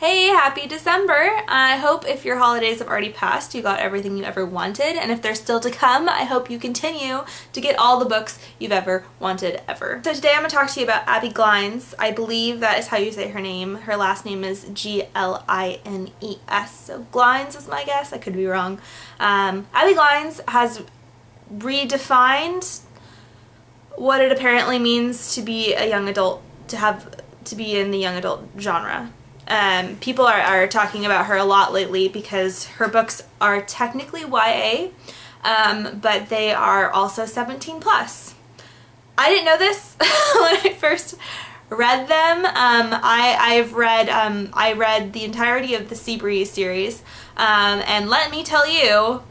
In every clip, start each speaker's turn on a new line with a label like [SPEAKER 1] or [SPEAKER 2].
[SPEAKER 1] Hey, happy December! I hope if your holidays have already passed, you got everything you ever wanted, and if they're still to come, I hope you continue to get all the books you've ever wanted ever. So today I'm going to talk to you about Abbi Glines. I believe that is how you say her name. Her last name is Glines, so Glines is my guess. I could be wrong. Abbi Glines has redefined what it apparently means to be a young adult, to be in the young adult genre. People are talking about her a lot lately because her books are technically YA, but they are also 17 plus. I didn't know this when I first read them. I read the entirety of the Seabreeze series, and let me tell you,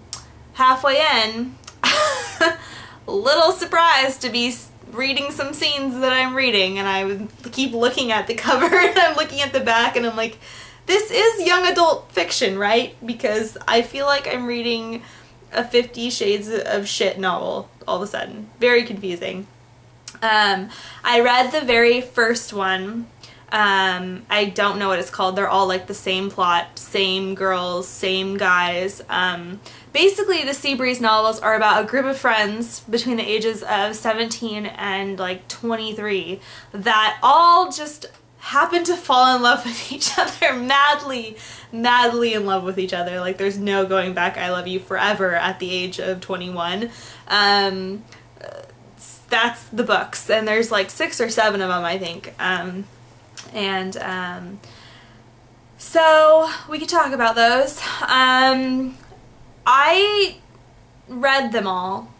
[SPEAKER 1] halfway in, a little surprised to be reading some scenes that I'm reading, and I would keep looking at the cover and I'm looking at the back and I'm like, this is young adult fiction, right? Because I feel like I'm reading a 50 Shades of Shit novel all of a sudden. Very confusing. I read the very first one. I don't know what it's called. They're all like the same plot, same girls, same guys. Basically, the Seabreeze novels are about a group of friends between the ages of 17 and like 23 that all just happen to fall in love with each other, madly in love with each other. Like there's no going back, I love you forever at the age of 21. That's the books, and there's like 6 or 7 of them, I think. So we could talk about those. I read them all.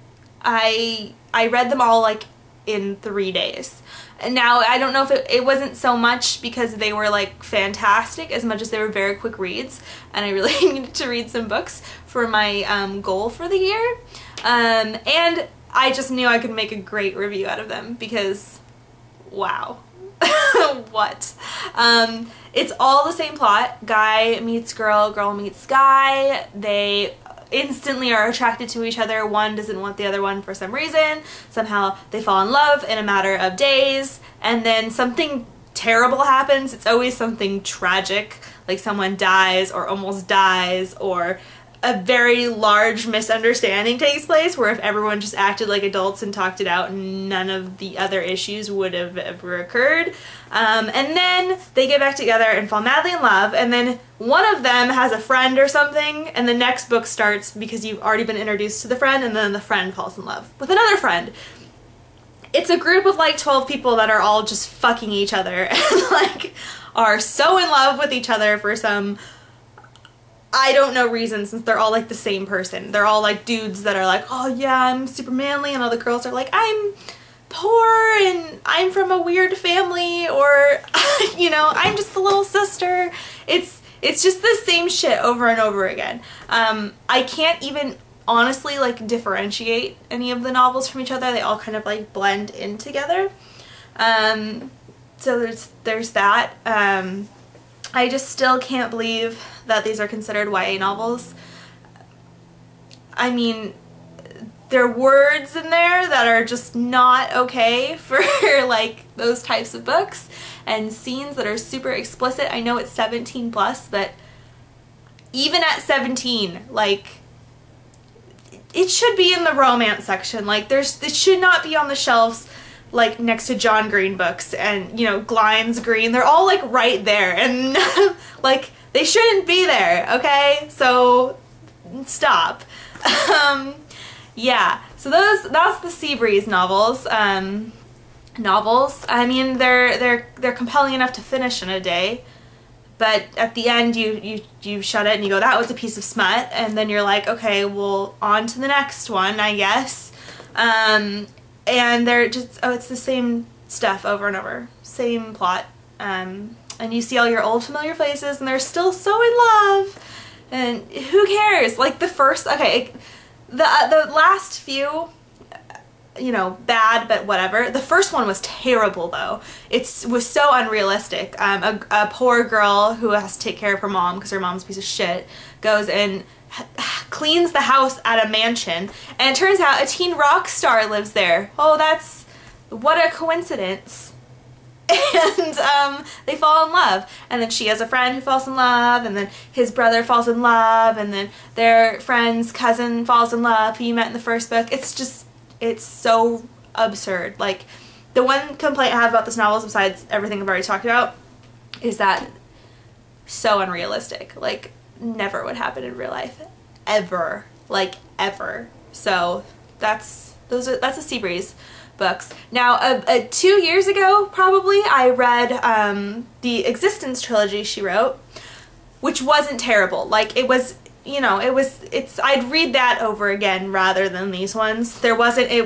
[SPEAKER 1] I read them all like in 3 days. And now I don't know if it wasn't so much because they were like fantastic as much as they were very quick reads, and I really needed to read some books for my goal for the year. And I just knew I could make a great review out of them because, wow. What? It's all the same plot. Guy meets girl, girl meets guy. They instantly are attracted to each other. One doesn't want the other one for some reason. Somehow they fall in love in a matter of days, and then something terrible happens. It's always something tragic, like someone dies or almost dies, or a very large misunderstanding takes place where if everyone just acted like adults and talked it out, none of the other issues would have ever occurred. And then they get back together and fall madly in love, and then one of them has a friend or something, and the next book starts because you've already been introduced to the friend, and then the friend falls in love with another friend. It's a group of like 12 people that are all just fucking each other and like are so in love with each other for some I don't know reason, since they're all like the same person. They're all like dudes that are like, oh yeah, I'm super manly, and all the girls are like, I'm poor and I'm from a weird family, or you know, I'm just the little sister. It's just the same shit over and over again. I can't even honestly like differentiate any of the novels from each other. They all kind of like blend in together. So there's that. I just still can't believe that these are considered YA novels. I mean, there are words in there that are just not okay for like those types of books, and scenes that are super explicit. I know it's 17 plus, but even at 17, like, it should be in the romance section. Like it should not be on the shelves like next to John Green books and, you know, Glines Green. They're all like right there, and like they shouldn't be there, okay? So stop. Yeah, so that's the Seabreeze novels. I mean, they're compelling enough to finish in a day, but at the end you shut it and you go, that was a piece of smut, and then you're like, okay, well, on to the next one, I guess. And they're just, oh, it's the same stuff over and over, same plot, and you see all your old familiar faces, and they're still so in love, and who cares? Like the first, okay, the last few, you know, bad, but whatever. The first one was terrible though. It was so unrealistic. A poor girl who has to take care of her mom because her mom's a piece of shit goes and cleans the house at a mansion, and it turns out a teen rock star lives there. Oh, what a coincidence. And they fall in love, and then she has a friend who falls in love, and then his brother falls in love, and then their friend's cousin falls in love who you met in the first book. It's just, it's so absurd. Like, the one complaint I have about this novel, besides everything I've already talked about, is that so unrealistic. Like, never would happen in real life, ever, like ever. So that's a Seabreeze books. Now, 2 years ago, probably, I read the Existence trilogy she wrote, which wasn't terrible. Like, it was, you know, I'd read that over again rather than these ones. It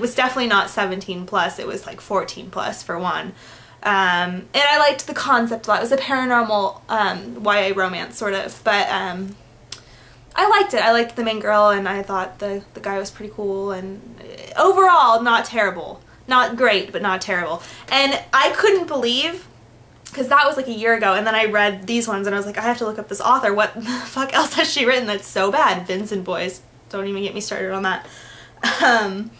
[SPEAKER 1] was definitely not 17 plus, it was like 14 plus for one. And I liked the concept a lot. It was a paranormal YA romance, sort of, but I liked it. I liked the main girl, and I thought the guy was pretty cool, and overall, not terrible. Not great, but not terrible. And I couldn't believe, because that was like a year ago, and then I read these ones, and I was like, I have to look up this author. What the fuck else has she written that's so bad? Vincent Boys. Don't even get me started on that. I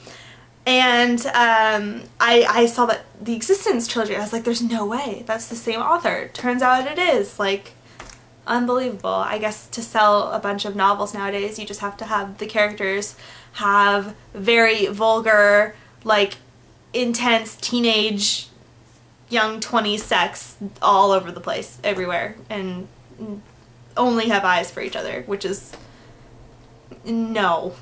[SPEAKER 1] saw that the Existence trilogy. I was like, there's no way that's the same author. Turns out it is. Like, unbelievable. I guess to sell a bunch of novels nowadays, you just have to have the characters have very vulgar, like, intense teenage young 20s sex all over the place, everywhere, and only have eyes for each other, which is no.